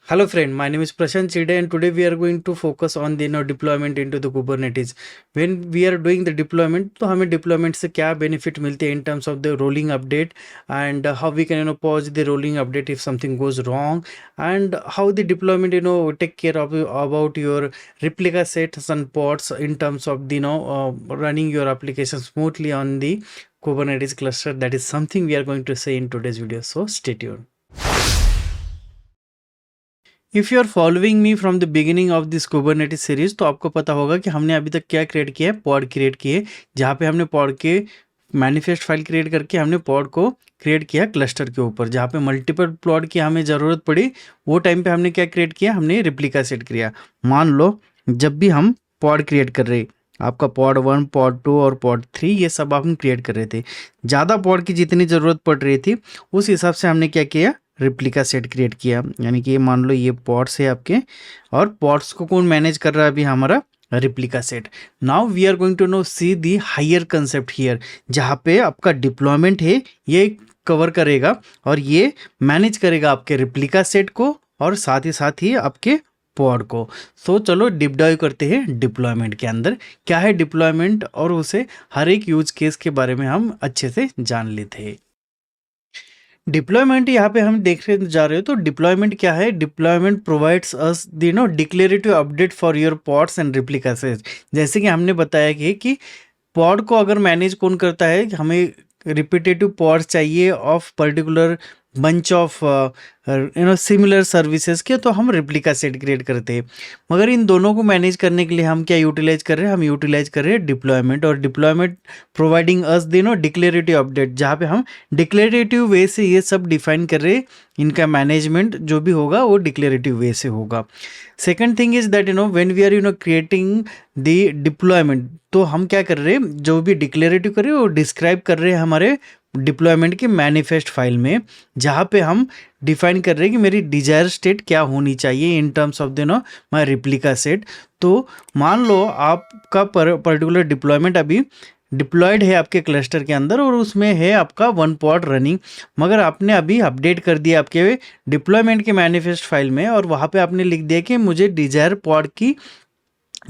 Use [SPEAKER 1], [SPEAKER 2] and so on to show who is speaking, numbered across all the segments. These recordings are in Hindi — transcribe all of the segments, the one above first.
[SPEAKER 1] Hello friend, my name is Prashant Chide and today we are going to focus on the deployment into the Kubernetes. When we are doing the deployment, तो हमें deployment से क्या benefit मिलते हैं in terms of the rolling update and how we can pause the rolling update if something goes wrong, and how the deployment take care of about your replica sets and pods in terms of the running your application smoothly on the Kubernetes cluster. That is something we are going to say in today's video, so stay tuned. If you are following me from the beginning of this Kubernetes series, तो आपको पता होगा कि हमने अभी तक क्या क्रिएट किया है, पॉड क्रिएट किए, जहाँ पे हमने पॉड के मैनिफेस्ट फाइल क्रिएट करके हमने पॉड को क्रिएट किया क्लस्टर के ऊपर, जहाँ पे मल्टीपल प्लॉट की हमें ज़रूरत पड़ी। वो टाइम पे हमने क्या क्रिएट किया, हमने रिप्लिका सेट किया। मान लो जब भी हम पॉड क्रिएट कर रहे, आपका पॉड 1, पॉड 2 और पॉड 3 ये सब हम क्रिएट कर रहे थे, ज़्यादा पॉड की जितनी ज़रूरत पड़ रही थी उस हिसाब से हमने क्या किया, रिप्लिका सेट क्रिएट किया। यानी कि ये मान लो ये पॉड्स है आपके, और पॉड्स को कौन मैनेज कर रहा है, अभी हमारा replica set. Now we are going to know see the higher concept here, जहाँ पे आपका डिप्लॉयमेंट है ये कवर करेगा और ये मैनेज करेगा आपके रिप्लिका सेट को और साथ ही आपके पॉड को। सो चलो डीप डाइव करते हैं डिप्लॉयमेंट के अंदर, क्या है डिप्लॉयमेंट, और उसे हर एक यूज केस के बारे में हम अच्छे से जान लेते हैं। डिप्लॉयमेंट यहाँ पे हम देखने जा रहे हो, तो डिप्लॉयमेंट क्या है, deployment provides us declarative update for your pods and replica sets. जैसे कि हमने बताया कि पॉड को अगर मैनेज कौन करता है, हमें रिपीटेटिव पॉड्स चाहिए of particular bunch of similar services के, तो हम रिप्लिका सेट क्रिएट करते हैं। मगर इन दोनों को मैनेज करने के लिए हम क्या यूटिलाइज कर रहे हैं, हम यूटिलाइज कर रहे हैं डिप्लॉयमेंट, और deployment providing us declarative update, जहाँ पे हम डिक्लेरेटिव वे से ये सब डिफाइन कर रहे हैं, इनका मैनेजमेंट जो भी होगा वो डिक्लेरेटिव वे से होगा। Second thing is that when we are creating the deployment, तो हम क्या कर रहे हैं, जो भी डिक्लेरेटिव कर रहे हैं वो डिस्क्राइब कर रहे हैं हमारे डिप्लॉयमेंट के मैनिफेस्ट फाइल में, जहाँ पे हम डिफाइन कर रहे हैं कि मेरी डिजायर स्टेट क्या होनी चाहिए in terms of my replica set. तो मान लो आपका पर्टिकुलर डिप्लॉयमेंट अभी डिप्लॉयड है आपके क्लस्टर के अंदर और उसमें है आपका 1 पॉड रनिंग, मगर आपने अभी अपडेट कर दिया आपके डिप्लॉयमेंट के मैनिफेस्ट फाइल में, और वहाँ पे आपने लिख दिया कि मुझे डिजायर पॉड की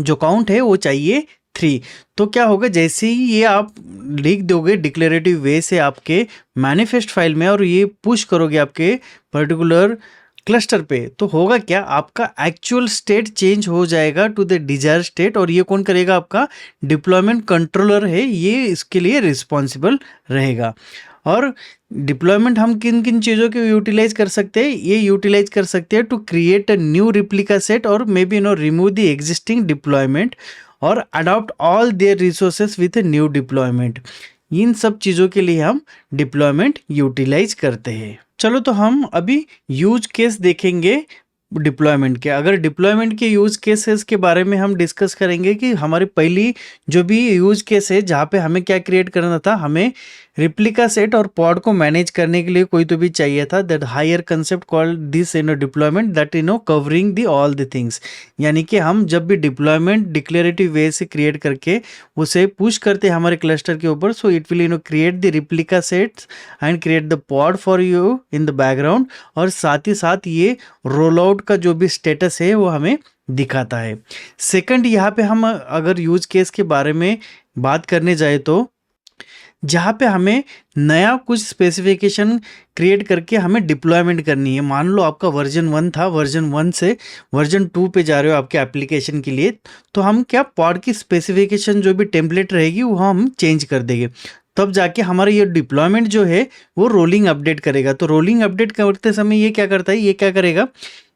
[SPEAKER 1] जो काउंट है वो चाहिए 3। तो क्या होगा, जैसे ही ये आप लिख दोगे डिक्लेरेटिव वे से आपके मैनिफेस्ट फाइल में और ये पुश करोगे आपके पर्टिकुलर क्लस्टर पे, तो होगा क्या, आपका एक्चुअल स्टेट चेंज हो जाएगा टू द डिजायर स्टेट। और ये कौन करेगा, आपका डिप्लॉयमेंट कंट्रोलर है, ये इसके लिए रिस्पॉन्सिबल रहेगा। और डिप्लॉयमेंट हम किन किन चीज़ों को यूटिलाइज कर सकते हैं, ये यूटिलाइज कर सकते हैं to create a new replica set, और may be remove the existing deployment और adopt all their resources with new deployment. इन सब चीज़ों के लिए हम डिप्लॉयमेंट यूटिलाइज करते हैं। चलो तो हम अभी यूज केस देखेंगे डिप्लॉयमेंट के। अगर डिप्लॉयमेंट के यूज केसेस के बारे में हम डिस्कस करेंगे कि हमारी पहली जो भी यूज केस है जहाँ पे हमें क्या क्रिएट करना था, हमें रिप्लिका सेट और पॉड को मैनेज करने के लिए कोई तो भी चाहिए था। That higher concept called this deployment that covering the all the things. यानी कि हम जब भी डिप्लॉयमेंट डिक्लेरेटिव वे से क्रिएट करके उसे पुश करते हैं हमारे क्लस्टर के ऊपर, so it will create the replica sets and create the pod for you in the background, और साथ ही साथ ये रोल आउट का जो भी स्टेटस है वो हमें दिखाता है। सेकंड, यहाँ पे हम अगर यूज केस के बारे में बात करने जाए, तो जहाँ पे हमें नया कुछ स्पेसिफिकेशन क्रिएट करके हमें डिप्लॉयमेंट करनी है। मान लो आपका वर्जन 1 था, वर्जन 1 से वर्जन 2 पे जा रहे हो आपके एप्लीकेशन के लिए, तो हम क्या पॉड की स्पेसिफिकेशन जो भी टेम्पलेट रहेगी वो हम चेंज कर देंगे, तब जाके हमारा ये डिप्लॉयमेंट जो है वो रोलिंग अपडेट करेगा। तो रोलिंग अपडेट करते समय ये क्या करता है, ये क्या करेगा,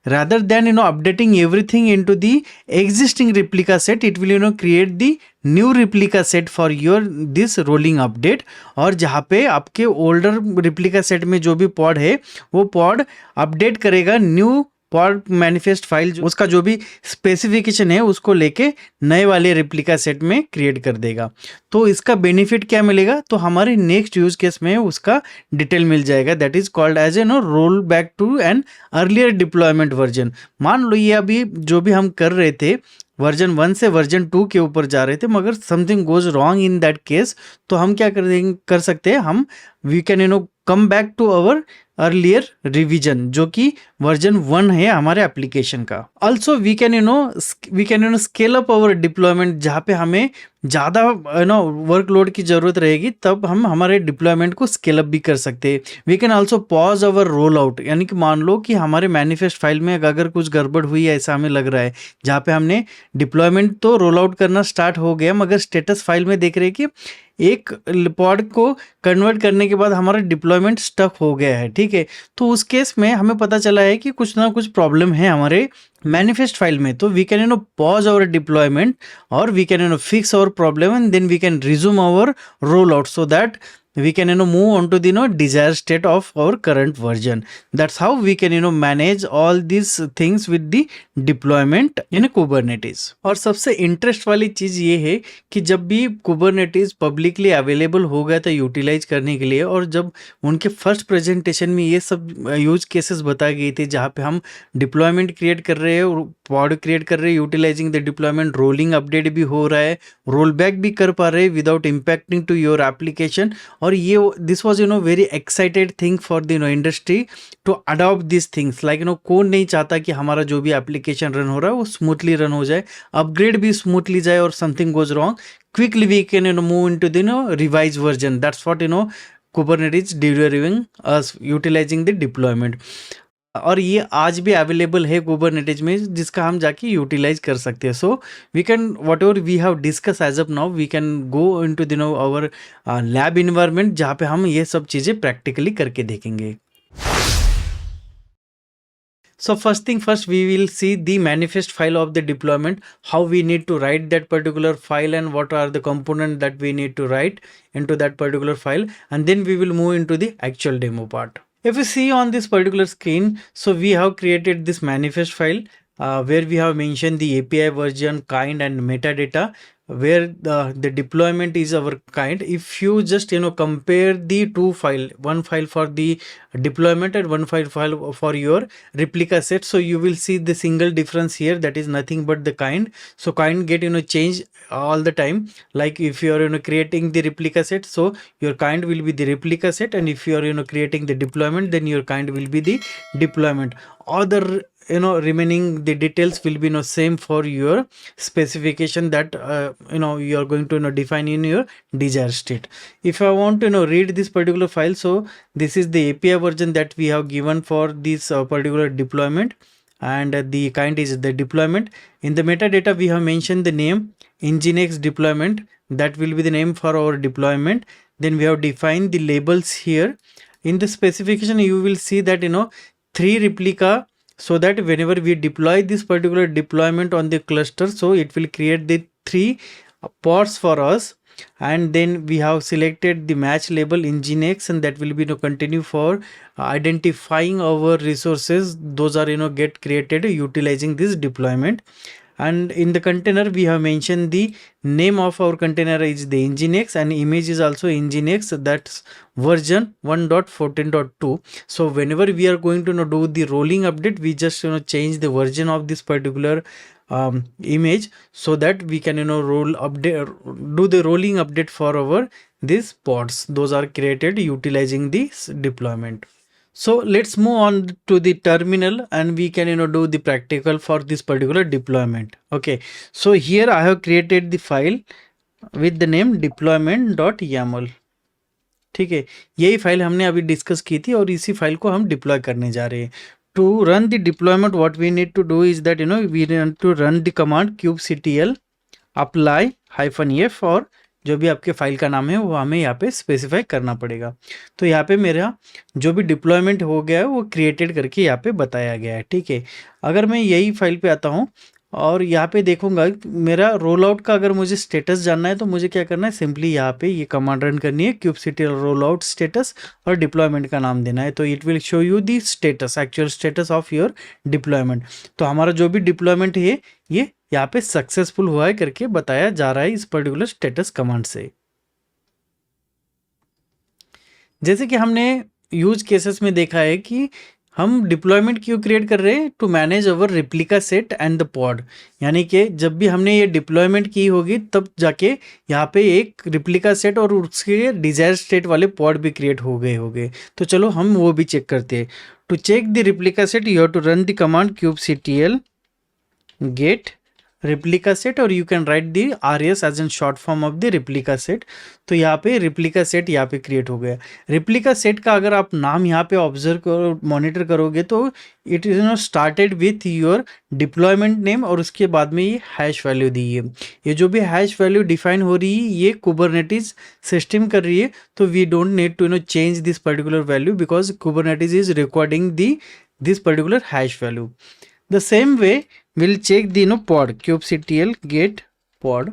[SPEAKER 1] rather than updating everything into the existing replica set, it will create the new replica set for your this rolling update। और जहाँ पे आपके ओल्डर रिप्लिका सेट में जो भी पॉड है वो पॉड अपडेट करेगा न्यू पॉड मैनिफेस्ट फाइल, उसका जो भी स्पेसिफिकेशन है उसको लेके नए वाले रिप्लिका सेट में क्रिएट कर देगा। तो इसका बेनिफिट क्या मिलेगा, तो हमारे नेक्स्ट यूज केस में उसका डिटेल मिल जाएगा। That is called as roll back to an earlier deployment version. मान लो ये अभी जो भी हम कर रहे थे वर्जन 1 से वर्जन 2 के ऊपर जा रहे थे, मगर something goes wrong in that case, तो हम क्या कर सकते हैं, हम we can come back to our earlier revision, जो कि वर्जन 1 है हमारे एप्लीकेशन का। Also we can scale up our deployment, जहाँ पे हमें ज़्यादा वर्कलोड की ज़रूरत रहेगी, तब हम हमारे डिप्लॉयमेंट को स्केल अप भी कर सकते हैं। We can also pause our roll out, यानी कि मान लो कि हमारे मैनिफेस्ट फाइल में अगर कुछ गड़बड़ हुई है, ऐसा हमें लग रहा है, जहाँ पे हमने डिप्लॉयमेंट तो रोल आउट करना स्टार्ट हो गया, मगर स्टेटस फाइल में देख रहे हैं कि एक पॉड को कन्वर्ट करने के बाद हमारा डिप्लॉयमेंट स्टक हो गया है, ठीक है। तो उस केस में हमें पता चला है कि कुछ ना कुछ प्रॉब्लम है हमारे मैनिफेस्ट फाइल में, तो we can pause our deployment और we can fix our problem and then we can resume our roll out, so that we can move on to the desired state of our current version. That's how we can manage all these things with the deployment in Kubernetes. और सबसे इंटरेस्ट वाली चीज़ ये है कि जब भी Kubernetes पब्लिकली अवेलेबल हो गया था यूटिलाइज करने के लिए, और जब उनके फर्स्ट प्रेजेंटेशन में ये सब यूज केसेस बताए गए थे, जहाँ पे हम डिप्लॉयमेंट क्रिएट कर रहे हैं और पॉड क्रिएट कर रहे हैं utilising the deployment, rolling update भी हो रहा है, रोल बैक भी कर पा रहे हैं without impacting to your application. और ये this was very excited thing for the industry to adopt this things, like कौन नहीं चाहता कि हमारा जो भी एप्लीकेशन रन हो रहा है वो स्मूथली रन हो जाए, अपग्रेड भी स्मूथली जाए, और something goes wrong quickly we can move into the revised version. That's what Kubernetes delivering us utilizing the deployment. और ये आज भी अवेलेबल है कुबरनेटिज में, जिसका हम जाके यूटिलाइज कर सकते हैं। So we can whatever we have discuss as of now, we can go into our lab environment, जहाँ पे हम ये सब चीज़ें प्रैक्टिकली करके देखेंगे। So first thing first, we will see the manifest file of the deployment, how we need to write that particular file and what are the components that we need to write into that particular file, and then we will move into the actual demo part. If you see on this particular screen, so we have created this manifest file where we have mentioned the API version, kind and metadata, where the deployment is our kind. If you just compare the two file, one file for the deployment and one file for your replica set, so you will see the single difference here, that is nothing but the kind. So kind get changed all the time, like if you are creating the replica set, so your kind will be the replica set, and if you are creating the deployment, then your kind will be the deployment. Other remaining the details will be same for your specification that you are going to define in your desired state. If I want to read this particular file, so this is the API version that we have given for this particular deployment, and the kind is the deployment. In the metadata we have mentioned the name Nginx deployment, that will be the name for our deployment. Then we have defined the labels here. In the specification you will see that 3 replica, so that whenever we deploy this particular deployment on the cluster, so it will create the 3 pods for us. And then we have selected the match label Nginx, and that will be continue for identifying our resources. Those are get created utilizing this deployment. And in the container we have mentioned the name of our container is the Nginx, and image is also Nginx, that's version 1.14.2. so whenever we are going to do the rolling update, we just change the version of this particular image, so that we can roll update, do the rolling update for our these pods. Those are created utilizing this deployment. So let's move on to the terminal, and we can do the practical for this particular deployment. Okay, so here I have created the file with the name deployment.yaml. ठीक है, यही फाइल हमने अभी डिस्कस की थी, और इसी फाइल को हम डिप्लॉय करने जा रहे हैं. To run the deployment, what we need to do is that we need to run the command kubectl apply -f, और जो भी आपके फाइल का नाम है वो हमें यहाँ पे स्पेसिफाई करना पड़ेगा. तो यहाँ पे मेरा जो भी डिप्लॉयमेंट हो गया है वो क्रिएटेड करके यहाँ पे बताया गया है. ठीक है, अगर मैं यही फाइल पे आता हूँ और यहाँ पे देखूंगा मेरा रोल आउट का अगर मुझे स्टेटस जानना है, तो मुझे क्या करना है, सिंपली यहाँ पे ये कमांड रन करनी है, kubectl रोल आउट स्टेटस, और डिप्लॉयमेंट का नाम देना है. तो it will show you the status, actual status of your deployment. तो हमारा जो भी डिप्लॉयमेंट है ये यहाँ पे सक्सेसफुल हुआ है करके बताया जा रहा है इस पर्टिकुलर स्टेटस कमांड से. जैसे कि हमने यूज केसेस में देखा है कि हम डिप्लॉयमेंट क्यों क्रिएट कर रहे हैं? To manage our replica set and the pod. यानी कि जब भी हमने ये डिप्लॉयमेंट की होगी तब जाके यहाँ पे एक रिप्लिका सेट और उसके डिजायर स्टेट वाले पॉड भी क्रिएट हो गए होंगे। तो चलो हम वो भी चेक करते हैं। To check the replica set you have to run the command kubectl get replica set, और you can write the RS as an short form of the replica set. तो यहाँ पे रिप्लिका सेट यहाँ पे क्रिएट हो गया। रिप्लिका सेट का अगर आप नाम यहाँ पे ऑब्जर्व करो, मॉनिटर करोगे तो it is know started with your deployment name और उसके बाद में ये हैश वैल्यू दी है। ये जो भी हैश वैल्यू डिफाइन हो रही है ये कुबरनेटिस सिस्टम कर रही है, तो we don't need to change this particular value because Kubernetes is recording this particular hash value. The same way will check the pod kubectl get pod,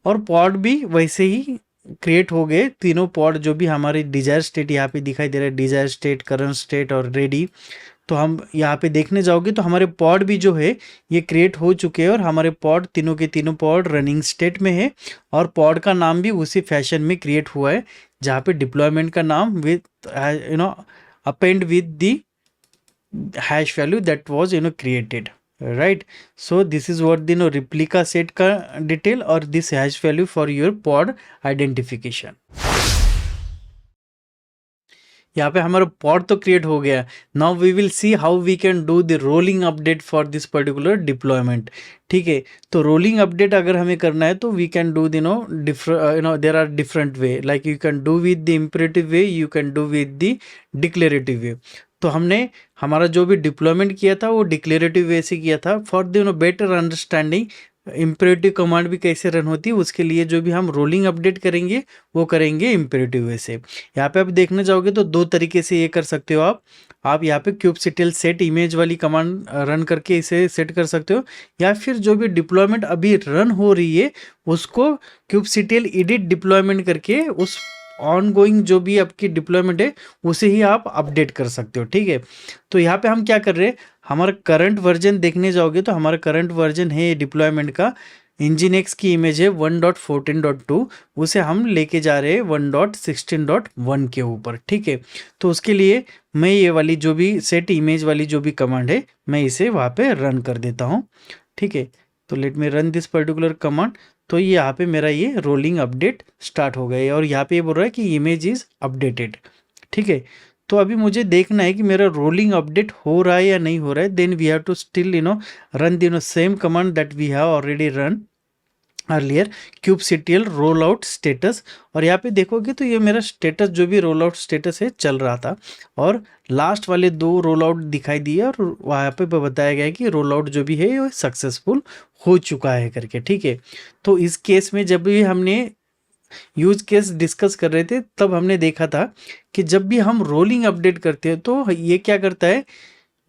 [SPEAKER 1] और पॉड भी वैसे ही क्रिएट हो गए तीनों पॉड जो भी हमारे डिजायर स्टेट यहाँ पे दिखाई दे रहा है, डिजायर स्टेट, करंट स्टेट और रेडी। तो हम यहाँ पे देखने जाओगे तो हमारे पॉड भी जो है ये क्रिएट हो चुके हैं और हमारे पॉड तीनों के तीनों पॉड रनिंग स्टेट में है और पॉड का नाम भी उसी फैशन में क्रिएट हुआ है जहाँ पे डिप्लॉयमेंट का नाम with append with the hash value that was created, right? So this is what the replica set का detail और this hash value for your pod identification। यहाँ पे हमारा पॉड तो क्रिएट हो गया। Now we will see how we can do the rolling update for this particular deployment. ठीक है, तो रोलिंग अपडेट अगर हमें करना है तो we can do different there are different way, like you can do with the imperative way, you can do with the declarative way. तो हमने हमारा जो भी डिप्लॉयमेंट किया था वो डिक्लेरेटिव वे से किया था। For the better understanding imperative command भी कैसे रन होती है उसके लिए जो भी हम रोलिंग अपडेट करेंगे वो करेंगे इम्परेटिव वे से। यहाँ पे आप देखने जाओगे तो दो तरीके से ये कर सकते हो आप यहाँ पे kubectl सेट इमेज वाली कमांड रन करके इसे सेट कर सकते हो, या फिर जो भी डिप्लॉयमेंट अभी रन हो रही है उसको kubectl एडिट डिप्लॉयमेंट करके उस ऑन गोइंग जो भी आपकी डिप्लॉयमेंट है उसे ही आप अपडेट कर सकते हो। ठीक है, तो यहाँ पे हम क्या कर रहे हैं, हमारा करंट वर्जन देखने जाओगे तो हमारा करंट वर्जन है डिप्लॉयमेंट का Nginx की इमेज है 1.14.2, उसे हम लेके जा रहे हैं 1.16.1 के ऊपर। ठीक है, तो उसके लिए मैं ये वाली जो भी सेट इमेज वाली जो भी कमांड है मैं इसे वहाँ पे रन कर देता हूँ। ठीक है, तो let me run this particular command. तो ये यहाँ पे मेरा ये रोलिंग अपडेट स्टार्ट हो गया है और यहाँ पे ये बोल रहा है कि इमेज इज अपडेटेड। ठीक है, तो अभी मुझे देखना है कि मेरा रोलिंग अपडेट हो रहा है या नहीं हो रहा है। Then we have to still run same command that we have already run earlier, kubectl roll out status. और यहाँ पे देखोगे तो ये मेरा स्टेटस जो भी रोल आउट स्टेटस है चल रहा था और लास्ट वाले दो रोल आउट दिखाई दिए और वहाँ पे बताया गया है कि रोल आउट जो भी है वो सक्सेसफुल हो चुका है करके। ठीक है, तो इस केस में जब भी हमने यूज केस डिस्कस कर रहे थे तब हमने देखा था कि जब भी हम रोलिंग अपडेट करते हैं तो ये क्या करता है,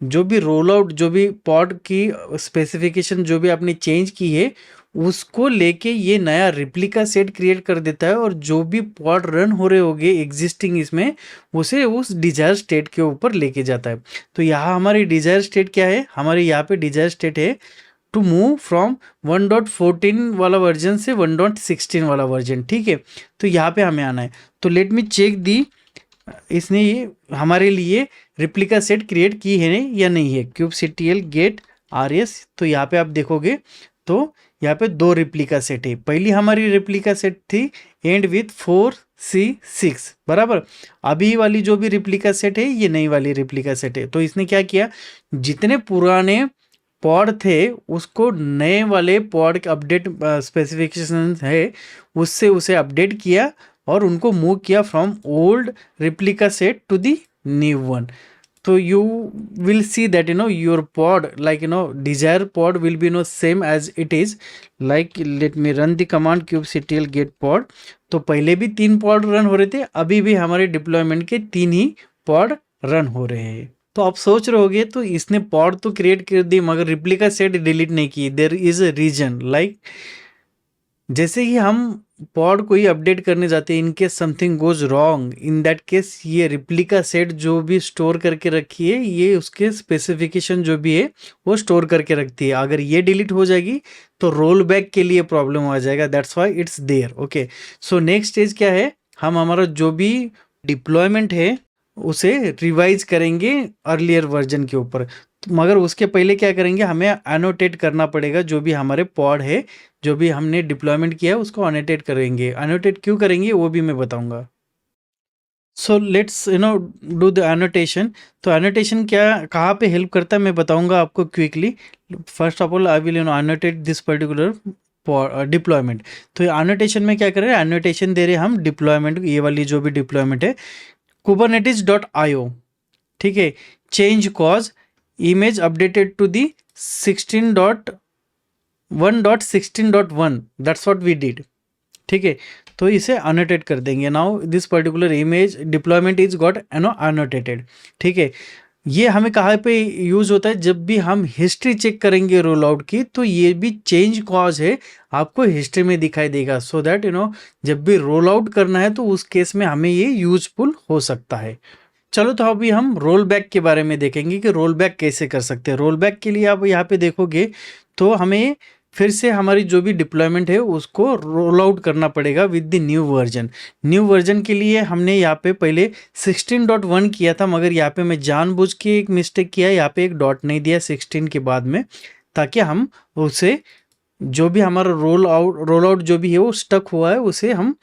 [SPEAKER 1] जो भी रोल आउट जो भी पॉड की स्पेसिफिकेशन जो भी आपने चेंज की है उसको लेके ये नया रिप्लिका सेट क्रिएट कर देता है और जो भी पॉड रन हो रहे होंगे एग्जिस्टिंग इसमें उसे उस डिजायर स्टेट के ऊपर लेके जाता है। तो यहाँ हमारी डिजायर स्टेट क्या है, हमारे यहाँ पे डिजायर स्टेट है टू मूव फ्रॉम 1.14 वाला वर्जन से 1.16 वाला वर्जन। ठीक है, तो यहाँ पे हमें आना है। तो लेट मी चेक दी इसने ये हमारे लिए रिप्लिका सेट क्रिएट की है या नहीं है। kubectl get RS, तो यहाँ पे आप देखोगे तो यहाँ पे दो रिप्लिका सेट है। पहली हमारी रिप्लिका सेट थी एंड विथ 4C6 बराबर। अभी वाली जो भी रिप्लिका सेट है ये नई वाली रिप्लिका सेट है। तो इसने क्या किया, जितने पुराने पॉड थे उसको नए वाले पॉड के अपडेट स्पेसिफिकेशन है उससे उसे अपडेट किया और उनको मूव किया from old replica set to the new one. तो you will see that your pod like desired pod will be same as it is, like let me run the command kubectl get pod। तो पहले भी 3 पॉड रन हो रहे थे, अभी भी हमारे डिप्लॉयमेंट के 3 ही पॉड रन हो रहे हैं। तो आप सोच रहे होगे तो इसने पॉड तो क्रिएट कर दी मगर रिप्लिका सेट डिलीट नहीं की। There is a reason, like जैसे ही हम पॉड को ही अपडेट करने जाते हैं, in case something goes wrong in that case ये रिप्लिका सेट जो भी स्टोर करके रखी है ये उसके स्पेसिफिकेशन जो भी है वो स्टोर करके रखती है। अगर ये डिलीट हो जाएगी तो रोल बैक के लिए प्रॉब्लम आ जाएगा, that's why it's there. Okay, so next stage क्या है, हम हमारा जो भी डिप्लॉयमेंट है उसे रिवाइज करेंगे अर्लियर वर्जन के ऊपर। मगर उसके पहले क्या करेंगे, हमें एनोटेट करना पड़ेगा जो भी हमारे पॉड है, जो भी हमने डिप्लॉयमेंट किया है उसको एनोटेट करेंगे। एनोटेट क्यों करेंगे वो भी मैं बताऊंगा। So let's do the annotation. तो एनोटेशन क्या कहाँ पे हेल्प करता है मैं बताऊंगा आपको quickly. First of all I will annotate this particular deployment. तो एनोटेशन में क्या करें, एनोटेशन दे रहे हैं हम डिप्लॉयमेंट, ये वाली जो भी डिप्लॉयमेंट है kubernetes.io, ठीक है। Change cause image updated to the 16.1.16.1, that's what we did, ठीक है। तो इसे अनोटेट कर देंगे। Now this particular image deployment is got annotated, ठीक है। ये हमें कहाँ पे यूज होता है, जब भी हम हिस्ट्री चेक करेंगे रोल आउट की, तो ये भी चेंज कॉज है आपको हिस्ट्री में दिखाई देगा, सो दैट जब भी रोल आउट करना है तो उस केस में हमें ये यूजफुल हो सकता है। चलो तो अभी हम रोल बैक के बारे में देखेंगे कि रोल बैक कैसे कर सकते हैं। रोल बैक के लिए आप यहाँ पे देखोगे तो हमें फिर से हमारी जो भी डिप्लॉयमेंट है उसको रोल आउट करना पड़ेगा with the new version. New version के लिए हमने यहाँ पे पहले 16.1 किया था, मगर यहाँ पे मैं जानबूझ के एक मिस्टेक किया, यहाँ पे एक डॉट नहीं दिया 16 के बाद में, ताकि हम उसे जो भी हमारा रोल आउट जो भी है वो स्टक हुआ है उसे हम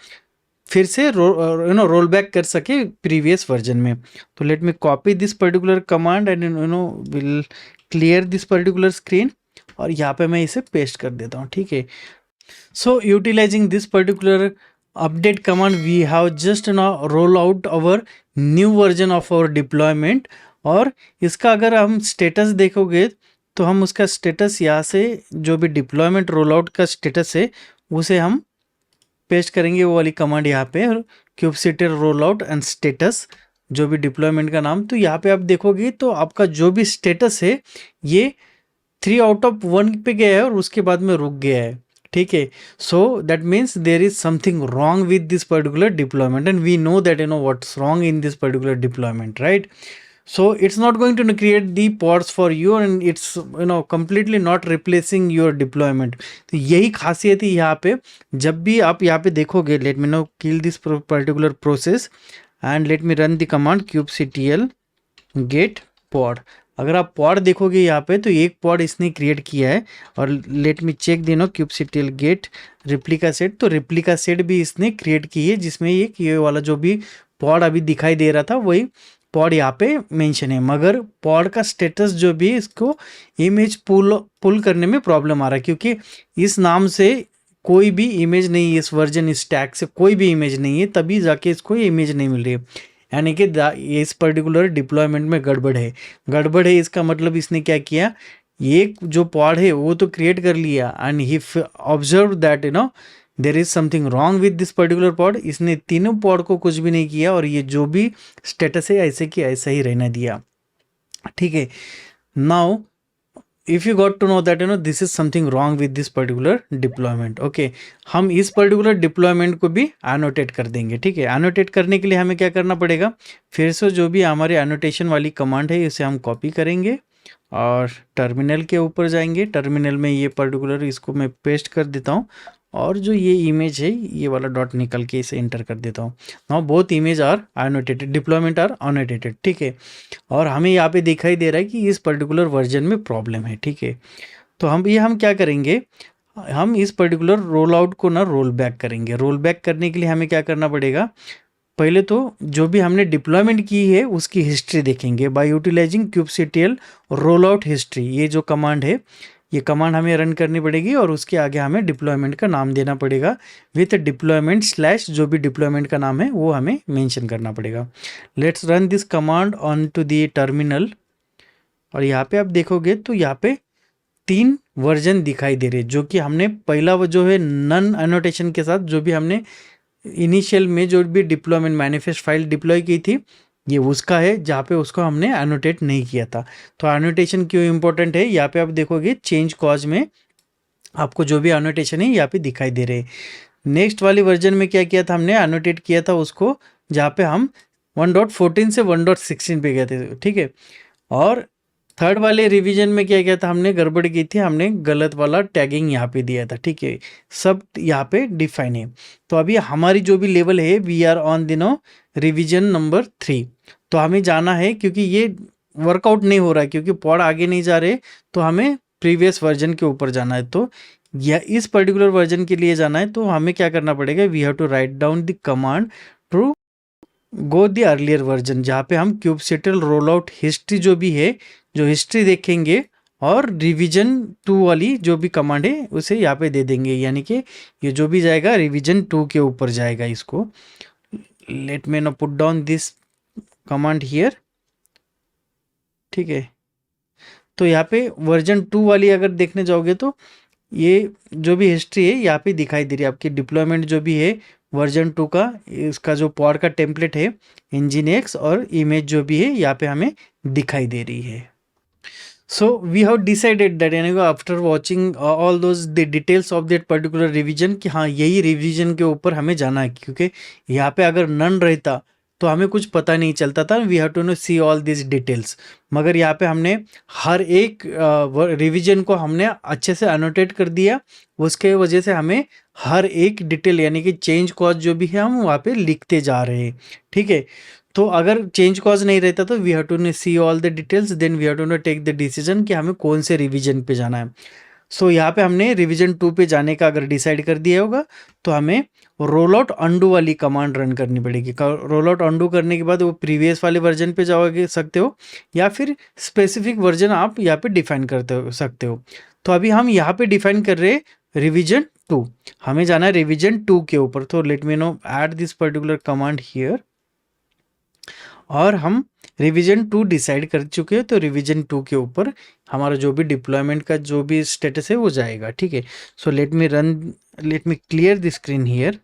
[SPEAKER 1] फिर से रोल बैक कर सके प्रीवियस वर्जन में। तो let me copy this particular command and will clear this particular screen, और यहाँ पे मैं इसे पेस्ट कर देता हूँ, ठीक है। So utilizing this particular update command we have just now roll out our new version of our deployment. और इसका अगर हम स्टेटस देखोगे तो हम उसका स्टेटस यहाँ से जो भी डिप्लॉयमेंट रोल आउट का स्टेटस है उसे हम पेस्ट करेंगे, वो वाली कमांड यहाँ पे, kubectl roll out and status, जो भी डिप्लॉयमेंट का नाम। तो यहाँ पे आप देखोगे तो आपका जो भी स्टेटस है ये 3/1 पे गया है और उसके बाद में रुक गया है, ठीक है। So that means there is something wrong with this particular deployment and we know that what's wrong in this particular deployment, right. So it's not going to create the pods for you and it's completely not replacing your deployment। तो यही खासियत है यहाँ पे। जब भी आप यहाँ पे देखोगे, let me now kill this particular process and let me run the command kubectl get pod। अगर आप pod देखोगे यहाँ पे तो एक pod इसने क्रिएट किया है, और let me check kubectl get replica set, तो replica set भी इसने क्रिएट की है, जिसमें ये वाला जो भी pod अभी दिखाई दे रहा था वही पॉड यहाँ पे मेंशन है। मगर पॉड का स्टेटस जो भी, इसको इमेज पुल करने में प्रॉब्लम आ रहा है, क्योंकि इस नाम से कोई भी इमेज नहीं है, इस वर्जन इस टैग से कोई भी इमेज नहीं है, तभी जाके इसको ये इमेज नहीं मिल रही है। यानी कि इस पर्टिकुलर डिप्लॉयमेंट में गड़बड़ है। गड़बड़ है इसका मतलब इसने क्या किया, एक जो पॉड है वो तो क्रिएट कर लिया and he observe that there is something wrong with this particular pod. इसने तीनों पॉड को कुछ भी नहीं किया और ये जो भी स्टेटस है ऐसे कि ऐसा ही रहने दिया, ठीक है। Now if you got to know that this is something wrong with this particular deployment, okay, हम इस पर्टिकुलर डिप्लॉयमेंट को भी एनोटेट कर देंगे, ठीक है। एनोटेट करने के लिए हमें क्या करना पड़ेगा, फिर से जो भी हमारे एनोटेशन वाली कमांड है इसे हम कॉपी करेंगे और टर्मिनल के ऊपर जाएंगे। टर्मिनल में ये पर्टिकुलर इसको मैं पेस्ट कर देता हूँ, और जो ये इमेज है ये वाला डॉट निकल के इसे इंटर कर देता हूँ। Now both image are annotated, deployment are annotated, ठीक है। और हमें यहाँ पे दिखाई दे रहा है कि इस पर्टिकुलर वर्जन में प्रॉब्लम है, ठीक है। तो हम क्या करेंगे, हम इस पर्टिकुलर रोल आउट को ना रोल बैक करेंगे। रोल बैक करने के लिए हमें क्या करना पड़ेगा, पहले तो जो भी हमने डिप्लॉयमेंट की है उसकी हिस्ट्री देखेंगे by utilising kubectl roll out history. ये जो कमांड है ये कमांड हमें रन करनी पड़ेगी और उसके आगे हमें डिप्लॉयमेंट का नाम देना पड़ेगा विथ डिप्लॉयमेंट स्लैश, जो भी डिप्लॉयमेंट का नाम है वो हमें मेंशन करना पड़ेगा। Let's run this command on to the terminal, और यहाँ पे आप देखोगे तो यहाँ पे 3 वर्जन दिखाई दे रहे, जो कि हमने पहला वो जो है नन एनोटेशन के साथ जो भी हमने इनिशियल में जो भी डिप्लॉयमेंट मैनिफेस्ट फाइल डिप्लॉय की थी ये उसका है, जहाँ पे उसको हमने एनोटेट नहीं किया था। तो एनोटेशन क्यों इंपॉर्टेंट है, यहाँ पे आप देखोगे चेंज कॉज में आपको जो भी एनोटेशन है यहाँ पे दिखाई दे रहे। नेक्स्ट वाली वर्जन में क्या किया था, हमने एनोटेट किया था उसको जहाँ पे हम 1.14 से 1.16 पे गए थे, ठीक है। और थर्ड वाले रिवीजन में क्या किया था, हमने गड़बड़ की थी, हमने गलत वाला टैगिंग यहाँ पे दिया था, ठीक है। सब यहाँ पे डिफाइन है। तो अभी हमारी जो भी लेवल है we are on revision number 3। तो हमें जाना है, क्योंकि ये वर्कआउट नहीं हो रहा है, क्योंकि पॉड आगे नहीं जा रहे, तो हमें प्रीवियस वर्जन के ऊपर जाना है। तो या इस पर्टिकुलर वर्जन के लिए जाना है, तो हमें क्या करना पड़ेगा, we have to write down the command to go the earlier version, जहाँ पे हम kubectl रोल आउट हिस्ट्री जो भी है, जो हिस्ट्री देखेंगे, और रिवीजन 2 वाली जो भी कमांड है उसे यहाँ पे दे देंगे, यानी कि ये जो भी जाएगा रिवीजन 2 के ऊपर जाएगा। इसको let me know put down this command here, ठीक है। तो यहाँ पे वर्जन 2 वाली अगर देखने जाओगे तो ये जो भी हिस्ट्री है यहाँ पे दिखाई दे रही है, आपकी डिप्लॉयमेंट जो भी है वर्जन 2 का, इसका जो पॉड का टेम्पलेट है nginx और इमेज जो भी है यहाँ पे हमें दिखाई दे रही है। So we have decided that यानी कि after watching all those the details of that particular revision कि हाँ यही रिवीजन के ऊपर हमें जाना है, क्योंकि यहाँ पे अगर नन रहता तो हमें कुछ पता नहीं चलता था, we have to know see all this details. मगर यहाँ पे हमने हर एक रिवीजन को हमने अच्छे से अनोटेट कर दिया, उसके वजह से हमें हर एक डिटेल यानी कि चेंज कॉज जो भी है हम वहाँ पे लिखते जा रहे हैं, ठीक है। तो अगर चेंज कॉज नहीं रहता तो we have to see all the details, then we have to take the decision कि हमें कौन से रिवीजन पे जाना है। सो यहाँ पे हमने रिवीजन 2 पे जाने का अगर डिसाइड कर दिया होगा तो हमें रोल आउट अंडू वाली कमांड रन करनी पड़ेगी। रोल आउट अंडू करने के बाद वो प्रीवियस वाले वर्जन पे जाओगे सकते हो, या फिर स्पेसिफिक वर्जन आप यहाँ पे डिफाइन करते सकते हो। तो अभी हम यहाँ पे डिफाइन कर रहे हैं रिवीजन 2, हमें जाना है रिवीजन 2 के ऊपर। तो let me know add this particular command here, और हम रिवीजन 2 डिसाइड कर चुके हैं, तो रिवीजन 2 के ऊपर हमारा जो भी डिप्लॉयमेंट का जो भी स्टेटस है वो जाएगा, ठीक है। सो let me clear the screen here,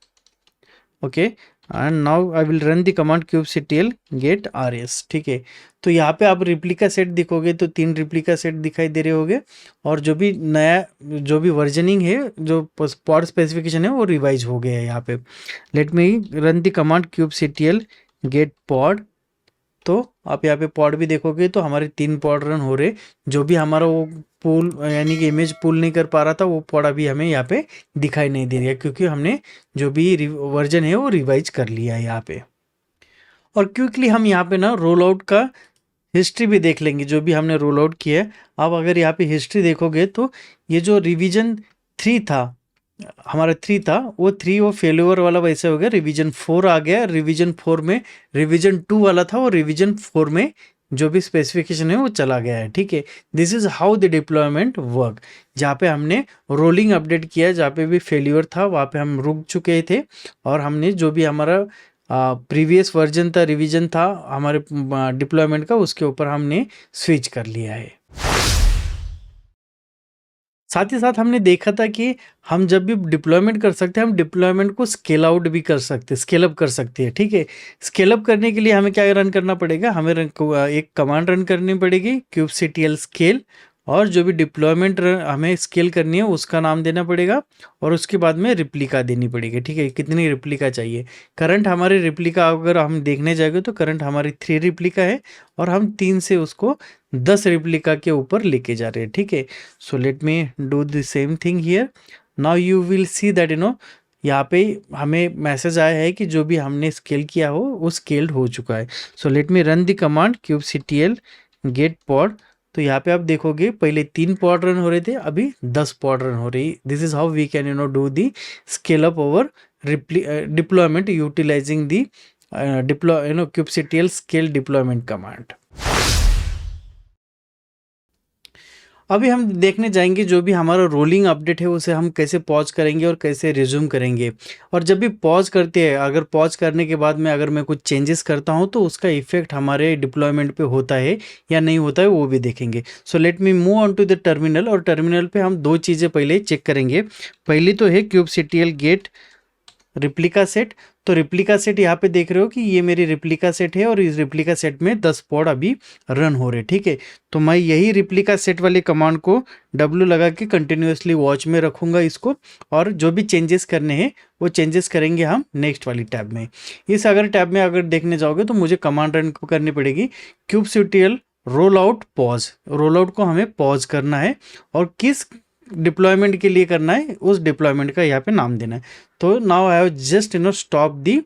[SPEAKER 1] okay, and now I will run the command kubectl get rs, ठीक है। तो यहाँ पे आप रिप्लिका सेट दिखोगे तो 3 रिप्लिका सेट दिखाई दे रहे होंगे, और जो भी नया जो भी वर्जनिंग है, जो पॉड स्पेसिफिकेशन है वो रिवाइज हो गया है यहाँ पे। Let me run the command kubectl get pod, तो आप यहाँ पे पॉड भी देखोगे तो हमारे 3 पॉड रन हो रहे, जो भी हमारा वो पुल यानी कि इमेज पुल नहीं कर पा रहा था वो पॉड अभी हमें यहाँ पे दिखाई नहीं दे रहा, क्योंकि हमने जो भी वर्जन है वो रिवाइज कर लिया है यहाँ पे। और क्विकली हम यहाँ पे ना रोल आउट का हिस्ट्री भी देख लेंगे, जो भी हमने रोल आउट किया है। आप अगर यहाँ पे हिस्ट्री देखोगे तो ये जो रिवीजन 3 था, हमारा 3 था, वो फेल्योर वाला वैसे हो गया, रिवीजन 4 आ गया, रिवीजन 4 में रिवीजन 2 वाला था, और रिवीजन 4 में जो भी स्पेसिफिकेशन है वो चला गया है, ठीक है। This is how the deployment work, जहाँ पे हमने रोलिंग अपडेट किया, जहाँ पे भी फेल्योर था वहाँ पे हम रुक चुके थे, और हमने जो भी हमारा प्रीवियस वर्जन था, रिवीजन था हमारे डिप्लॉयमेंट का, उसके ऊपर हमने स्विच कर लिया है। साथ ही साथ हमने देखा था कि हम जब भी डिप्लॉयमेंट कर सकते हैं, हम डिप्लॉयमेंट को स्केल आउट भी कर सकते हैं, स्केल अप कर सकते हैं, ठीक है। स्केल अप करने के लिए हमें क्या रन करना पड़ेगा, हमें एक कमांड रन करनी पड़ेगी kubectl scale, और जो भी डिप्लॉयमेंट हमें स्केल करनी है उसका नाम देना पड़ेगा, और उसके बाद में रिप्लिका देनी पड़ेगी, ठीक है। कितनी रिप्लिका चाहिए, करंट हमारी रिप्लिका अगर हम देखने जाएंगे तो करंट हमारी 3 रिप्लिका है, और हम 3 से उसको 10 रिप्लिका के ऊपर लेके जा रहे हैं, ठीक है। सो let me do the same thing here, now you will see that यहाँ पे हमें मैसेज आया है कि जो भी हमने स्केल किया हो वो स्केल्ड हो चुका है। सो let me run the command kubectl get pod, तो यहाँ पे आप देखोगे पहले 3 पॉड रन हो रहे थे, अभी 10 पॉड रन हो रही। This is how we can do the scale up over deployment utilizing the kubectl scale deployment command। अभी हम देखने जाएंगे जो भी हमारा रोलिंग अपडेट है उसे हम कैसे पॉज करेंगे और कैसे रिज्यूम करेंगे। और जब भी पॉज करते हैं, अगर पॉज करने के बाद में अगर मैं कुछ चेंजेस करता हूं तो उसका इफेक्ट हमारे डिप्लॉयमेंट पे होता है या नहीं होता है वो भी देखेंगे। So let me move on to the terminal, और टर्मिनल पे हम 2 चीज़ें पहले चेक करेंगे। पहली तो है kubectl गेट रिप्लिका सेट। तो रिप्लिका सेट यहाँ पे देख रहे हो कि ये मेरी रिप्लिका सेट है, और इस रिप्लिका सेट में 10 पॉड अभी रन हो रहे, ठीक है। तो मैं यही रिप्लिका सेट वाले कमांड को W लगा के कंटिन्यूसली वॉच में रखूंगा इसको, और जो भी चेंजेस करने हैं वो चेंजेस करेंगे हम नेक्स्ट वाली टैब में। इस अगर टैब में अगर देखने जाओगे तो मुझे कमांड रन करनी पड़ेगी kubectl roll out pause. Roll out को हमें पॉज करना है, और किस डिप्लॉयमेंट के लिए करना है उस डिप्लॉयमेंट का यहाँ पे नाम देना है। तो now I have just stop the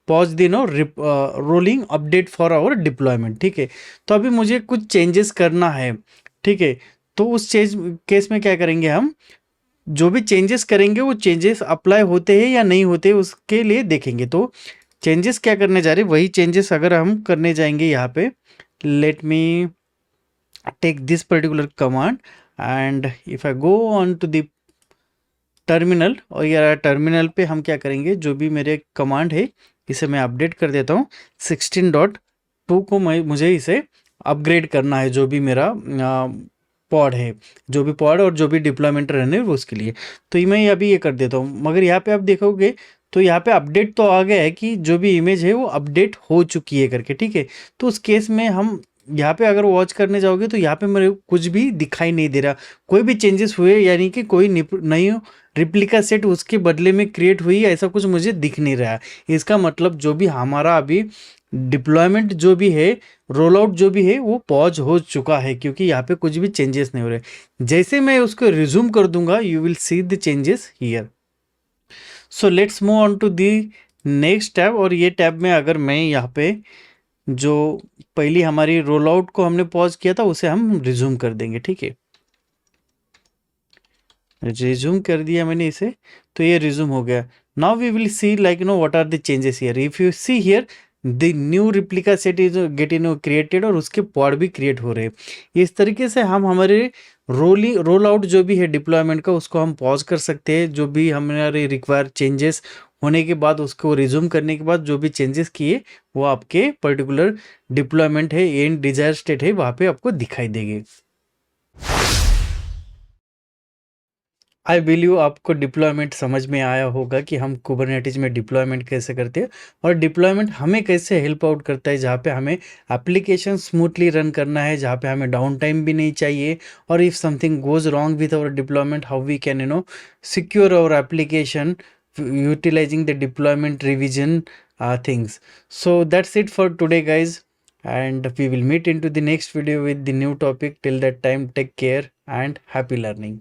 [SPEAKER 1] pause the no rolling update for our deployment, ठीक है। तो अभी मुझे कुछ चेंजेस करना है, ठीक है। तो उस चेंज केस में क्या करेंगे हम, जो भी चेंजेस करेंगे वो चेंजेस अप्लाई होते हैं या नहीं होते उसके लिए देखेंगे। तो चेंजेस क्या करने जा रहे हैं, वही चेंजेस अगर हम करने जाएंगे यहाँ पे, let me take this particular command and if I go on to the terminal, और या टर्मिनल पे हम क्या करेंगे, जो भी मेरे कमांड है इसे मैं अपडेट कर देता हूँ। 16.2 को मुझे इसे अपग्रेड करना है, जो भी मेरा पॉड है, जो भी पॉड और जो भी डिप्लॉयमेंट रन है वो उसके लिए। तो मैं अभी ये कर देता हूँ, मगर यहाँ पे आप देखोगे तो यहाँ पे अपडेट तो आ गया है कि जो भी इमेज है वो अपडेट हो चुकी है करके, ठीक है। तो उस केस में हम यहाँ पे अगर वॉच करने जाओगे तो यहाँ पे मेरे को कुछ भी दिखाई नहीं दे रहा, कोई भी चेंजेस हुए यानी कि कोई नई रिप्लिका सेट उसके बदले में क्रिएट हुई, ऐसा कुछ मुझे दिख नहीं रहा है। इसका मतलब जो भी हमारा अभी डिप्लॉयमेंट जो भी है, रोल आउट जो भी है वो पॉज हो चुका है, क्योंकि यहाँ पे कुछ भी चेंजेस नहीं हो रहे। जैसे मैं उसको रिज्यूम कर दूंगा you will see the changes here. So let's move on to the next tab, और ये टैब में अगर मैं यहाँ पे जो पहली हमारी रोल आउट को हमने पॉज किया था उसे हम रिज्यूम कर देंगे, ठीक है। रिज्यूम कर दिया मैंने इसे, तो ये रिज्यूम हो गया। Now we will see like know what are the changes here. If you see here the new replica set is getting created, और उसके पॉड भी क्रिएट हो रहे हैं। इस तरीके से हम हमारे रोल आउट जो भी है डिप्लॉयमेंट का उसको हम पॉज कर सकते हैं। जो भी हमारे रिक्वायर चेंजेस होने के बाद उसको रिज्यूम करने के बाद जो भी चेंजेस किए वो आपके पर्टिकुलर डिप्लॉयमेंट है, एंड डिजायर स्टेट है, वहाँ पे आपको दिखाई देंगे। आई बिलीव आपको डिप्लॉयमेंट समझ में आया होगा कि हम कुबरनेटिस में डिप्लॉयमेंट कैसे करते हैं, और डिप्लॉयमेंट हमें कैसे हेल्प आउट करता है, जहाँ पे हमें एप्लीकेशन स्मूथली रन करना है, जहाँ पे हमें डाउन टाइम भी नहीं चाहिए। और if something goes wrong with our deployment, how we can secure our application utilizing the deployment revision things. So that's it for today, guys, and we will meet into the next video with the new topic. Till that time, take care and happy learning.